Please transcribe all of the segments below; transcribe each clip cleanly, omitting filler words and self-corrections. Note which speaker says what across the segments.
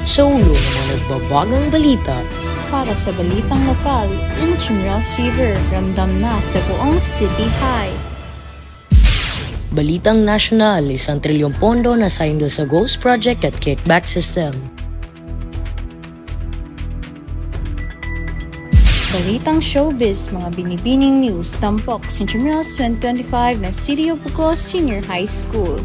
Speaker 1: sa ulo ng mga nagbabagang balita.
Speaker 2: Para sa balitang lokal, Intramuros Fever, ramdam na sa buong City High.
Speaker 1: Balitang nasyonal, 1 trilyong pondo na sahindol sa Ghost Project at Kickback System.
Speaker 2: Balitang showbiz, mga binibining news, tampok sa Intramuros 2025 ng City of Bugos Senior High School.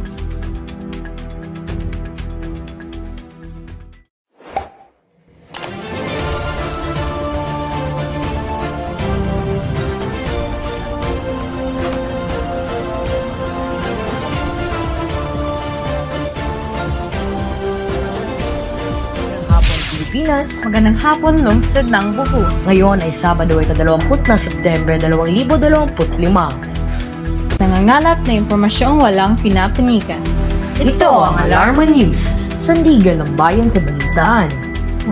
Speaker 2: Magandang hapon, lungsod ng Buho.
Speaker 1: Ngayon ay Sabado ay 20 na September 2025.
Speaker 2: Nangangalat na impormasyong walang pinapanikan.
Speaker 1: Ito ang Alarma News, sandigan ng bayan kabalitaan.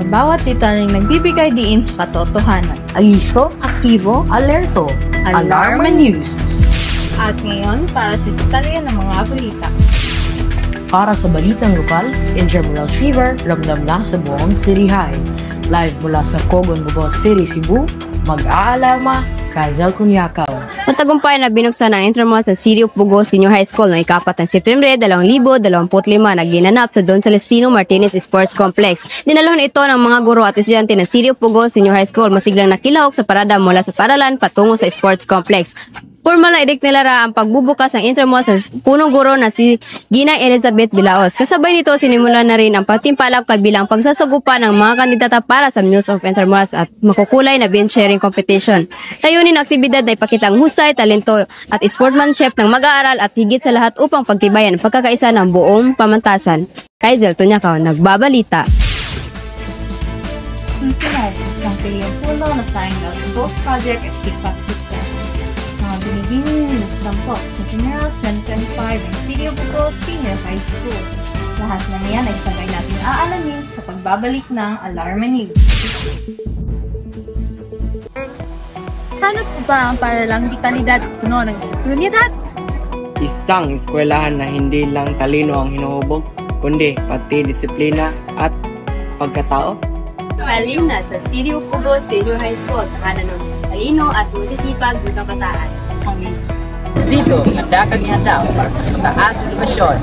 Speaker 2: Bawat detaleng nagbibigay diin sa katotohanan.
Speaker 1: Aliso,
Speaker 2: Aktibo,
Speaker 1: alerto, Alarma News.
Speaker 2: At ngayon, para sa detalye ng mga balita.
Speaker 1: Para sa balitang lokal, Intramuros Fever, ramdam na sa buong City High. Live mula sa Cogon, Bugos City, Cebu, mag-aalarma, Kaizel Cunyakaw.
Speaker 3: Matagumpay na binuksan ang Intramuros sa City of Bugos Senior High School noong 4 ng September 2025 na ginanap sa Don Celestino Martinez Sports Complex. Dinalhan ito ng mga guro at estudyante ng City of Bugos Senior High School masiglang nakilahok sa parada mula sa paralan patungo sa sports complex. Formal na ideklara ang pagbubukas ng Intramuros sa punong guro na si Ginang Elizabeth Bilaos. Kasabay nito, sinimulan na rin ang pagtimpalak kabilang pagsasagupa ng mga kandidata para sa Muse of Intramuros at makukulay na bench sharing competition. Layunin ng aktibidad na ipakita ang husay, talento at sportsmanship ng mag-aaral at higit sa lahat upang pagtibayan ang pagkakaisa ng buong pamantasan. Kaizel Cunyakaw, nagbabalita.
Speaker 2: Sunod, isang pilyong puno na sign of Ghost Project at Kickback System. Mga binibining news tampok sa Intramuros 2025 ng City of Bugos Senior High School. Lahat na niyan ay sabay natin aalamin sa pagbabalik ng Alarma News. Ano po ba ang paralang dekalidad at puno ng oportunidad?
Speaker 4: Isang eskwelahan na hindi lang talino ang hinuhubog, kundi pati disiplina at pagkatao.
Speaker 3: Halina sa City of Bugos Senior High School, tahanan ng talino at masisipag ng kabataan.
Speaker 5: Dito, handa kang ihanda para sa mataas na edukasyon.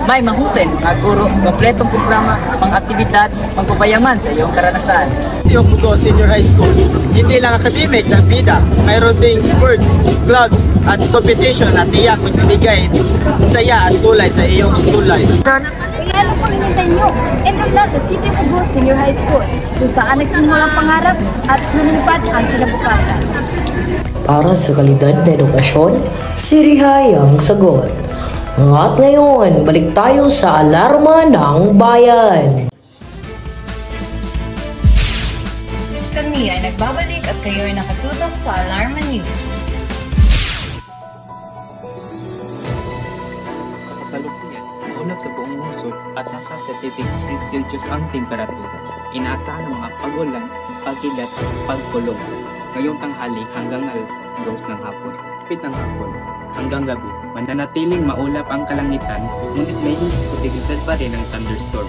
Speaker 5: May mahusay mga guro, kompletong programa, mga aktibidad, magpapayaman sa iyong karanasan.
Speaker 6: City of Bugos Senior High School, hindi lang academics ang bida, mayroon ding sports, clubs at competition na tiyak magbibigay saya at kulay sa iyong school life.
Speaker 7: Regalo po hinintay nyo, enroll sa City of Bugos Senior High School, kung saan nagsimulang pangarap at lumilipad ang kinabukasan.
Speaker 1: Para sa kalidad na edukasyon, City High ang sagot. At ngayon, balik tayo sa Alarma ng Bayan.
Speaker 2: Kami ay nagbabalik at kayo ay nakatutok sa Alarma News.
Speaker 8: Sa kasalukuyan, ulap sa buong lungsod at nasa 33 degrees Celsius ang temperatura. Inaasahan ng mga pag-ulan, pag-ilat, pagkulong. Ngayong tanghali hanggang alas 2 ng hapon, pit ng hapon, hanggang gabi, mananatiling maulap ang kalangitan, ngunit may posibilidad pa rin ng thunderstorm.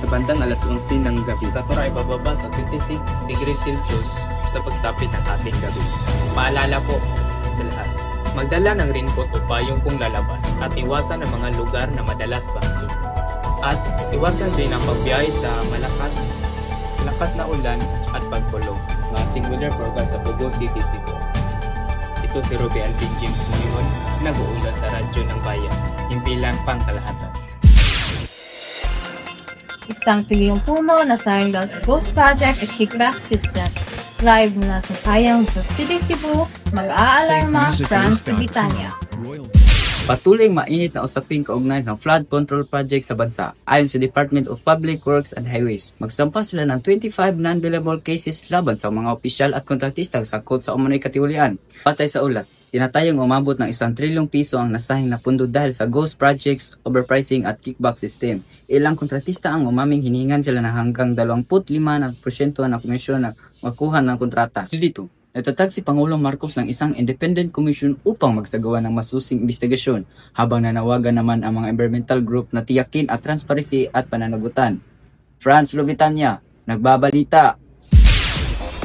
Speaker 8: Sa bandang alas 11 ng gabi, temperatura ay bababa sa 26 degrees Celsius sa pagsapit ng ating gabi. Paalala po sa lahat, magdala ng raincoat o payong kung lalabas at iwasan ang mga lugar na madalas bahain. At iwasan din ang pagbiyahe sa malakas na ulan at pagkulong. Ng ating weather forecast sa Bugos City, Cebu. Ito si Ruby Alvin James Muyon, nag-uulat sa radyo ng bayan, himpilan pang kalahatan.
Speaker 2: Isang pilyong puno na sign sa Ghost Project at Kickback System. Live mula sa Kayang sa City, Cebu, mag-aalarma, France to Bitania.
Speaker 5: Patuloy mainit na usaping kaugnay ng flood control project sa bansa. Ayon sa Department of Public Works and Highways, magsampa sila ng 25 non-billable cases laban sa mga opisyal at kontratistang sakot sa umunoy katiwalian. Patay sa ulat, tinatayang umabot ng 1 trilyong piso ang nasahing na pundo dahil sa ghost projects, overpricing at kickback system. Ilang kontratista ang umaming hiningan sila ng hanggang 25% ng komisyon na makuha ng kontrata. Dito, natatag si Pangulong Marcos ng isang independent commission upang magsagawa ng masusing investigasyon, habang nanawagan naman ang mga environmental group na tiyakin at transparency at pananagutan. Franz Lubitanya, nagbabalita.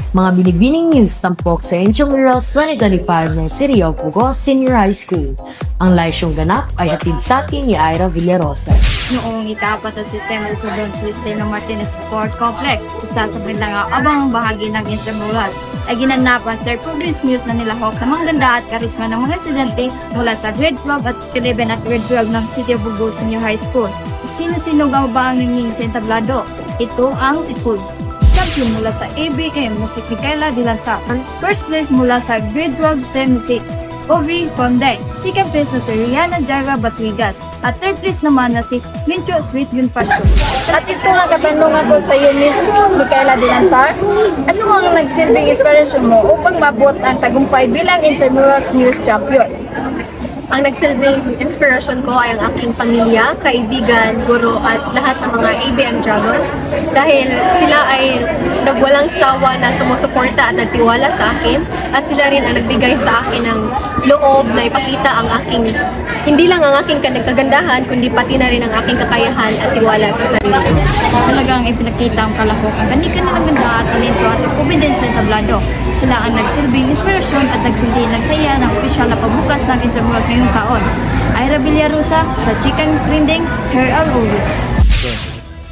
Speaker 1: Mga binibining news tampok sa Intramurals 2025 ng City of Bugos Senior High School. Ang laisyong ganap ay hatid sa atin ni Ira Villarosa.
Speaker 9: Noong ika-4 at September sa Don Celestino Martinez Sport Complex, isa sa abang bahagi ng Intramural, ay ginanapan sa Progress News na nilahok ng mga ganda at karisma ng mga estudyante mula sa grade 12 at 11 at grade 12 ng City of Bugos Senior High School. Sino-sino ba ang nanging sa entablado? Ito ang isul. Champion mula sa ABM na si Micaela Dilanta. First place mula sa grade 12 STEM Music, Aubrey Fonday. Second place na si Rihanna Jara Batwigas. At third place naman na si Mincho Sweet Yun Fashion.
Speaker 7: At ito nga katanungan ko sa iyo, Miss Micaela Dilantar. Ano ang nagsilbing inspiration mo upang mabot ang tagumpay bilang Intramurals News Champion?
Speaker 10: Ang nagsilbing inspiration ko ay ang aking pamilya, kaibigan, guro at lahat ng mga ABM Dragons dahil sila ay nagwalang sawa na sumusuporta at nagtiwala sa akin at sila rin ang nagbigay sa akin ng loob na ipakita ang aking, hindi lang ang aking kagandahan kundi pati na rin ang aking kakayahan at tiwala sa sarili.
Speaker 9: Talagang ipinakita ang kalahok ang kanilang ganda at talento at confidence sa entablado. Sila ang nagsilbing inspirasyon at nagsaya ng opisyal na pagbukas ng Intramurals ngayong taon. Ira Villarosa sa Chikang Trending, Here All Always.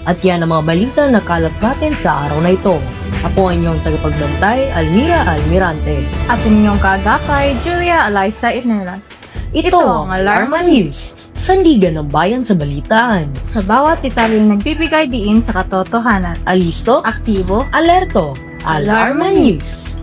Speaker 1: At yan ang mga balita na kalat natin sa araw na ito. Ako ang inyong tagapagbantay, Almira Almirante.
Speaker 2: At inyong kagakay, Julia Eliza Itnerlas.
Speaker 1: Ito ang Alarma News, sandigan ng bayan sa balitaan.
Speaker 2: Sa bawat detalye nagbibigay diin sa katotohanan.
Speaker 1: Alisto,
Speaker 2: Aktibo,
Speaker 1: alerto, Alarma News.